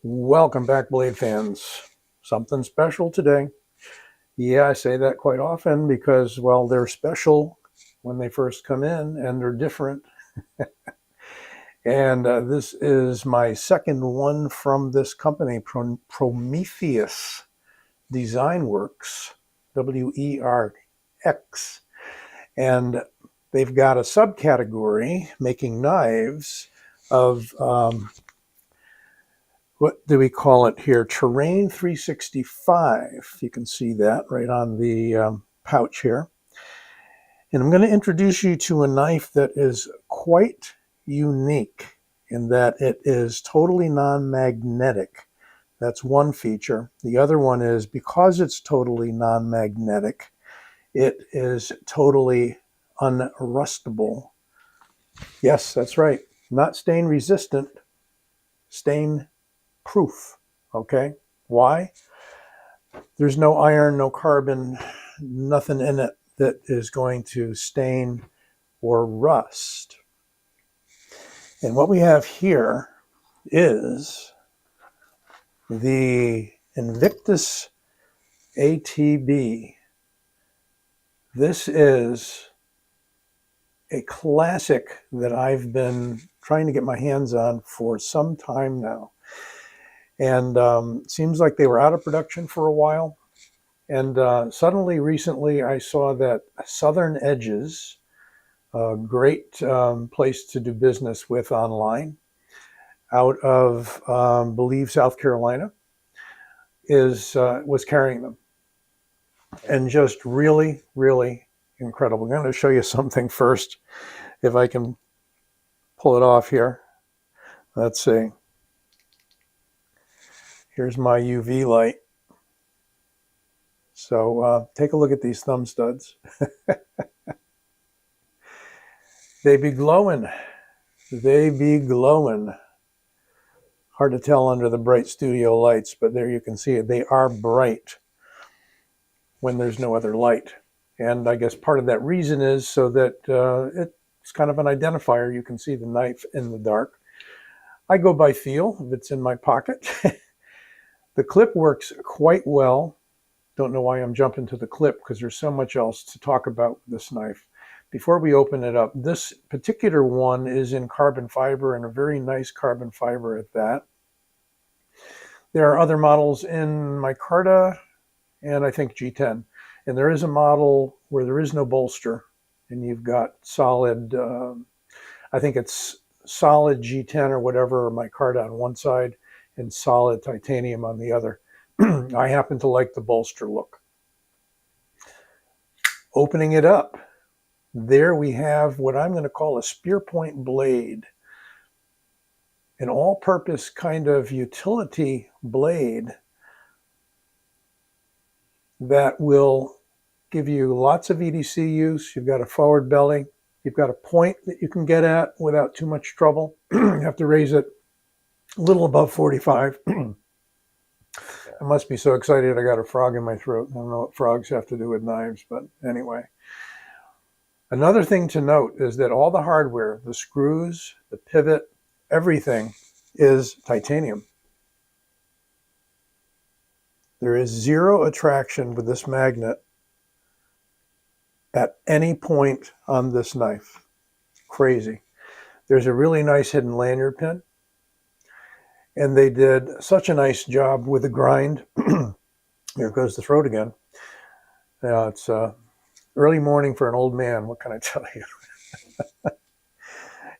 Welcome back, blade fans. Something special today. Yeah, I say that quite often because, well, they're special when they first come in and they're different. And this is my second one from this company, Promethius Design Werx, WERX. And they've got a subcategory making knives of what do we call it here? Terrain 365. You can see that right on the pouch here. And I'm going to introduce you to a knife that is quite unique in that it is totally non-magnetic. That's one feature. The other one is because it's totally non-magnetic, it is totally unrustable. Yes, that's right. Not stain resistant, stain proof. Okay, why? There's no iron, no carbon, nothing in it that is going to stain or rust. And what we have here is the Invictus ATB. This is a classic that I've been trying to get my hands on for some time now. And seems like they were out of production for a while. And suddenly, recently, I saw that Southern Edges, a great place to do business with online, out of, believe, South Carolina, was carrying them. And just really, really incredible. I'm going to show you something first, if I can pull it off here. Let's see. Here's my UV light. So take a look at these thumb studs. They be glowing. They be glowing. Hard to tell under the bright studio lights, but there you can see it. They are bright when there's no other light. And I guess part of that reason is so that it's kind of an identifier. You can see the knife in the dark. I go by feel if it's in my pocket. The clip works quite well. Don't know why I'm jumping to the clip because there's so much else to talk about with this knife. Before we open it up, this particular one is in carbon fiber and a very nice carbon fiber at that. There are other models in micarta and I think G10. And there is a model where there is no bolster and you've got solid, I think it's solid G10 or whatever, micarta on one side and solid titanium on the other. I happen to like the bolster look. Opening it up, there we have what I'm going to call a spearpoint blade. An all-purpose kind of utility blade that will give you lots of EDC use. You've got a forward belly. You've got a point that you can get at without too much trouble. You have to raise it a little above 45. I must be so excited I got a frog in my throat. I don't know what frogs have to do with knives, but anyway. Another thing to note is that all the hardware, the screws, the pivot, everything is titanium. There is zero attraction with this magnet at any point on this knife. Crazy. There's a really nice hidden lanyard pin. And they did such a nice job with the grind. Here goes the throat again. It's early morning for an old man. What can I tell you?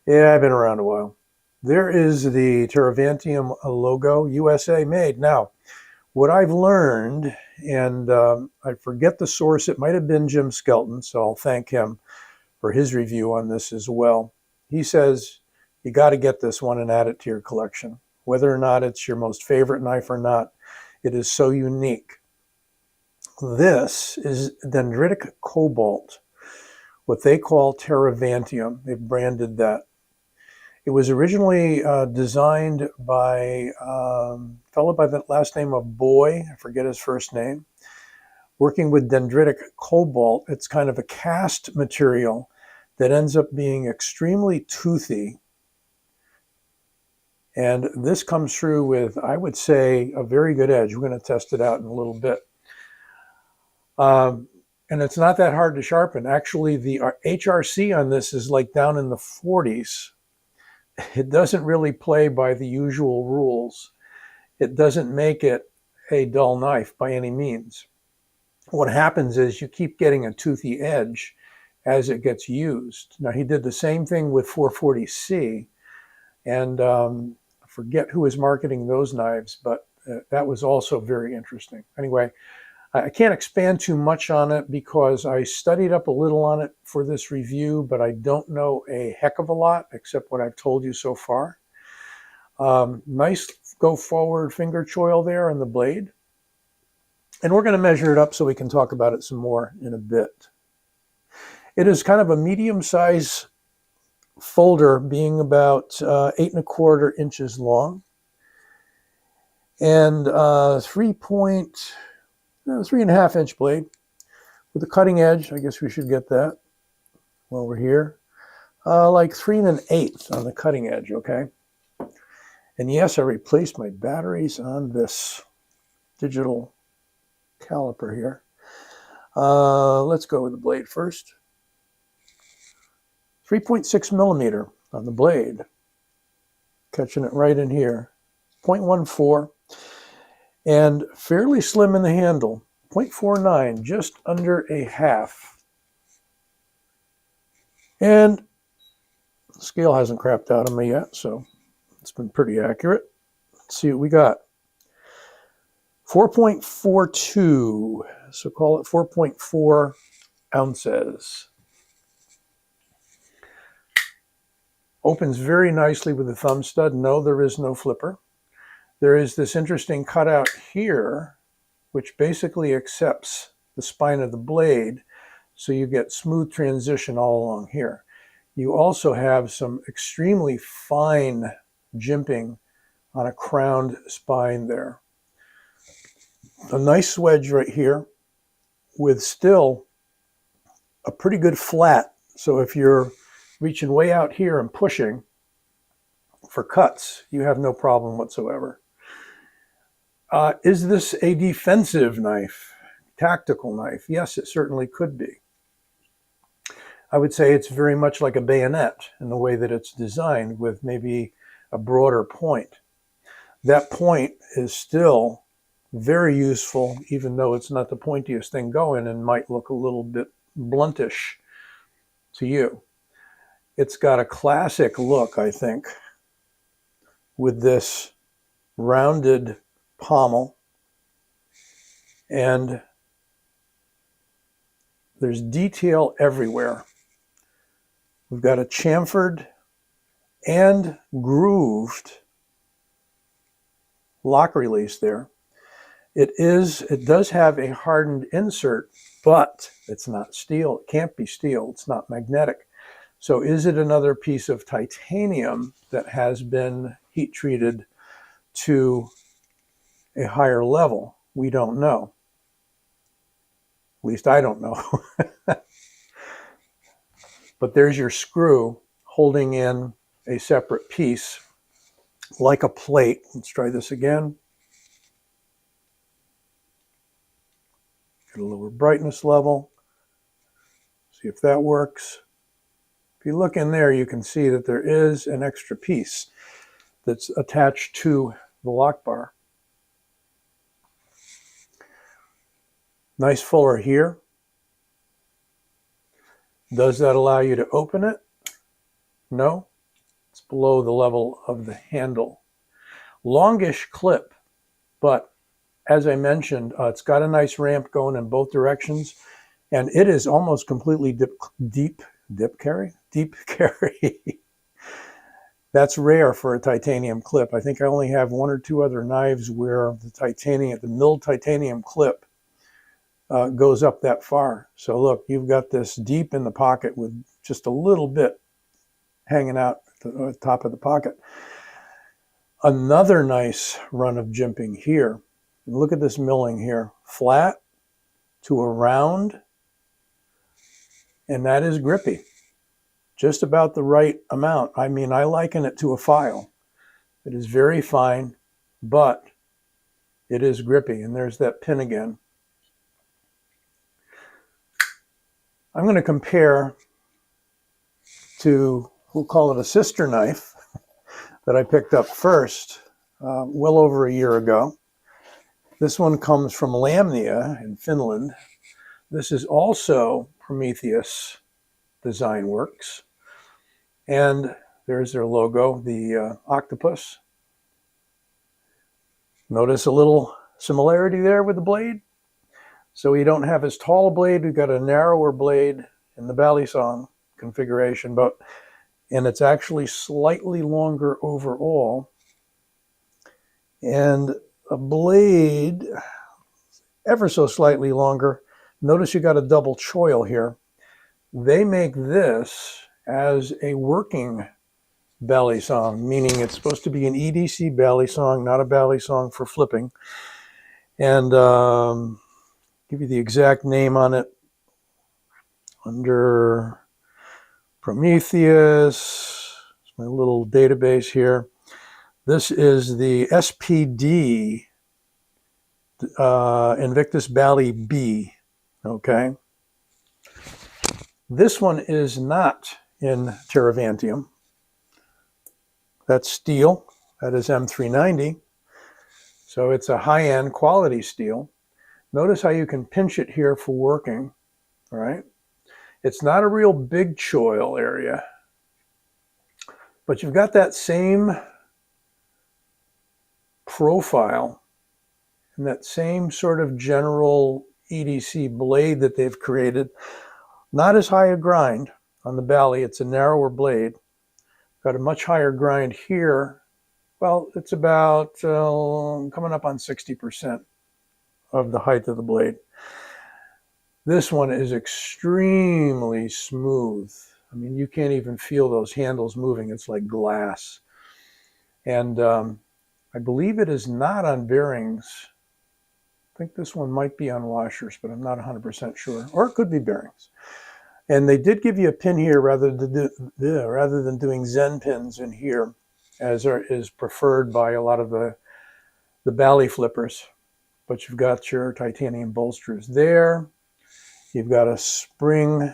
Yeah, I've been around a while. There is the Terravantium logo, USA made. Now, what I've learned, and I forget the source, it might have been Jim Skelton, so I'll thank him for his review on this as well. He says, you got to get this one and add it to your collection. Whether or not it's your most favorite knife or not, it is so unique. This is dendritic cobalt, what they call Terravantium. They've branded that. It was originally designed by a fellow by the last name of Boy, I forget his first name, working with dendritic cobalt. It's kind of a cast material that ends up being extremely toothy And this comes through with, I would say, a very good edge. We're going to test it out in a little bit. And it's not that hard to sharpen. Actually, the HRC on this is like down in the 40s. It doesn't really play by the usual rules. It doesn't make it a dull knife by any means. What happens is you keep getting a toothy edge as it gets used. Now, he did the same thing with 440C, and I forget who is marketing those knives, but that was also very interesting. Anyway, I can't expand too much on it because I studied up a little on it for this review, but I don't know a heck of a lot except what I've told you so far. Nice go forward finger choil there on the blade. And we're going to measure it up so we can talk about it some more in a bit. It is kind of a medium size folder, being about 8¼ inches long and 3.5 inch blade with a cutting edge. I guess we should get that while we're here. Like 3 1/8 on the cutting edge, okay? And yes, I replaced my batteries on this digital caliper here. Let's go with the blade first. 3.6 millimeter on the blade. Catching it right in here. 0.14. And fairly slim in the handle. 0.49, just under a half. And the scale hasn't crapped out on me yet, so it's been pretty accurate. Let's see what we got. 4.42, so call it 4.4 ounces. Opens very nicely with the thumb stud. No, there is no flipper. There is this interesting cutout here, which basically accepts the spine of the blade, so you get smooth transition all along here. You also have some extremely fine jimping on a crowned spine there. A nice wedge right here with still a pretty good flat. So if you're reaching way out here and pushing for cuts, you have no problem whatsoever. Is this a defensive knife, tactical knife? Yes, it certainly could be. I would say it's very much like a bayonet in the way that it's designed, with maybe a broader point. That point is still very useful, even though it's not the pointiest thing going and might look a little bit bluntish to you. It's got a classic look, I think, with this rounded pommel, and there's detail everywhere. We've got a chamfered and grooved lock release there. It does have a hardened insert, but it's not steel. It can't be steel. It's not magnetic. So is it another piece of titanium that has been heat treated to a higher level? We don't know. At least I don't know. But there's your screw holding in a separate piece like a plate. Let's try this again. Get a lower brightness level. See if that works. If you look in there, you can see that there is an extra piece that's attached to the lock bar. Nice fuller here. Does that allow you to open it? No. It's below the level of the handle. Longish clip, but as I mentioned, it's got a nice ramp going in both directions, and it is almost completely deep carry. That's rare for a titanium clip. I think I only have 1 or 2 other knives where the milled titanium clip goes up that far. So look, you've got this deep in the pocket with just a little bit hanging out at the top of the pocket. Another nice run of jimping here. Look at this milling here. Flat to a round, and that is grippy. Just about the right amount. I mean, I liken it to a file. It is very fine, but it is grippy. And there's that pin again. I'm going to compare to, we'll call it a sister knife that I picked up first well over a year ago. This one comes from Lamnia in Finland. This is also Promethius Design Werx. And there's their logo, the octopus. Notice a little similarity there with the blade. So we don't have as tall a blade, we've got a narrower blade in the balisong configuration, and it's actually slightly longer overall. And a blade ever so slightly longer. Notice you got a double choil here. They make this as a working balisong, meaning it's supposed to be an EDC balisong, not a balisong for flipping. And give you the exact name on it under Promethius. It's my little database here. This is the SPD Invictus Bali B. Okay. This one is not in Terravantium. That's steel. That is M390. So it's a high-end quality steel. Notice how you can pinch it here for working, right? It's not a real big choil area, but you've got that same profile and that same sort of general EDC blade that they've created. Not as high a grind on the Bali. It's a narrower blade. Got a much higher grind here. Well, it's about coming up on 60% of the height of the blade. This one is extremely smooth. I mean, you can't even feel those handles moving. It's like glass. And I believe it is not on bearings. I think this one might be on washers, but I'm not 100% sure. Or it could be bearings. And they did give you a pin here rather than doing Zen pins in here, as is preferred by a lot of the Bali flippers. But you've got your titanium bolsters there. You've got a spring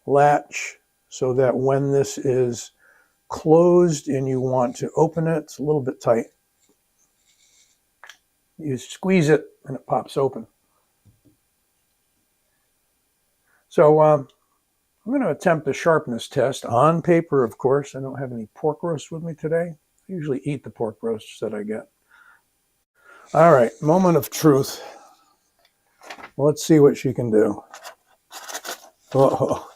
latch so that when this is closed and you want to open it, it's a little bit tight. You squeeze it and it pops open. So I'm going to attempt a sharpness test on paper, of course. I don't have any pork roast with me today. I usually eat the pork roasts that I get. All right, moment of truth. Let's see what she can do. Uh-oh,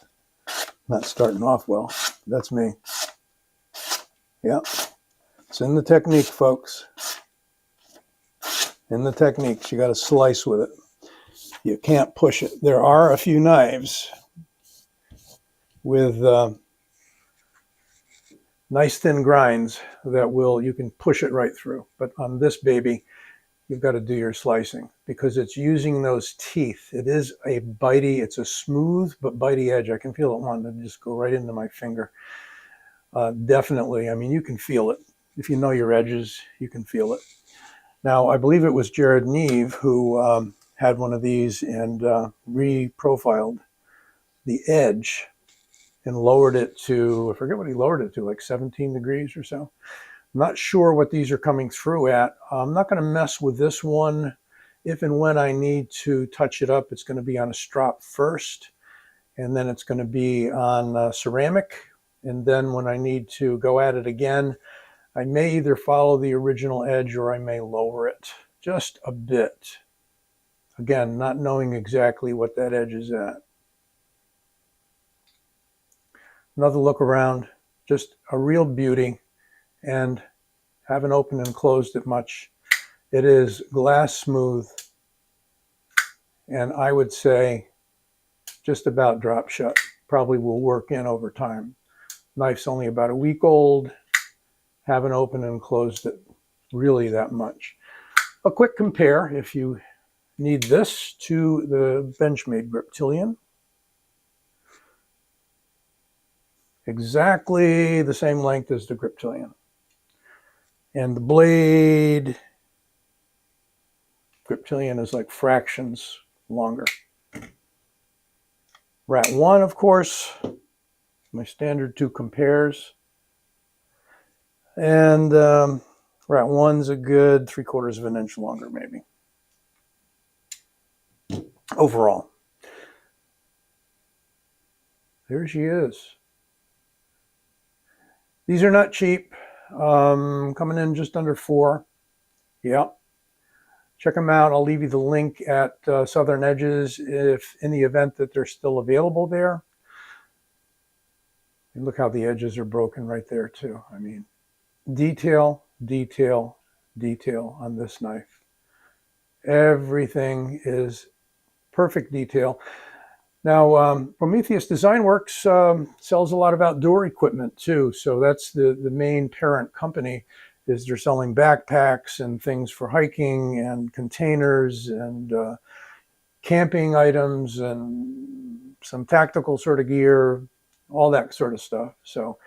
not starting off well. That's me. Yeah, it's in the technique, folks. In the technique, you got to slice with it. You can't push it. There are a few knives with nice thin grinds that you can push it right through. But on this baby, you've got to do your slicing because it's using those teeth. It is a bitey, it's a smooth but bitey edge. I can feel it wanting to just go right into my finger. Definitely, I mean, you can feel it. If you know your edges, you can feel it. Now, I believe it was Jared Neve who had one of these and reprofiled the edge and lowered it to, I forget what he lowered it to, like 17 degrees or so. I'm not sure what these are coming through at. I'm not going to mess with this one. If and when I need to touch it up, it's going to be on a strop first, and then it's going to be on ceramic. And then when I need to go at it again, I may either follow the original edge or I may lower it just a bit. Again, not knowing exactly what that edge is at. Another look around, just a real beauty, and haven't opened and closed it much. It is glass smooth, and I would say just about drop shut. Probably will work in over time. Knife's only about a week old. Haven't opened and closed it really that much. A quick compare, if you need this, to the Benchmade Griptilian. Exactly the same length as the Griptilian. And the blade griptilian is like fractions longer. Rat 1, of course, my standard 2 compares. And Rat 1's a good 3/4 of an inch longer, maybe. Overall. There she is. These are not cheap. Coming in just under 4. Yeah. Check them out. I'll leave you the link at Southern Edges if in the event that they're still available there. And look how the edges are broken right there too. I mean, detail, detail, detail on this knife. Everything is perfect detail. Now, Promethius Design Werx sells a lot of outdoor equipment too. So that's the main parent company. Is they're selling backpacks and things for hiking and containers and camping items and some tactical sort of gear, all that sort of stuff. So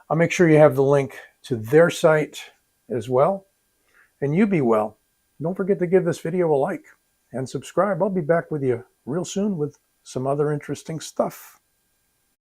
I'll make sure you have the link to their site as well. And you be well. Don't forget to give this video a like and subscribe. I'll be back with you real soon with some other interesting stuff.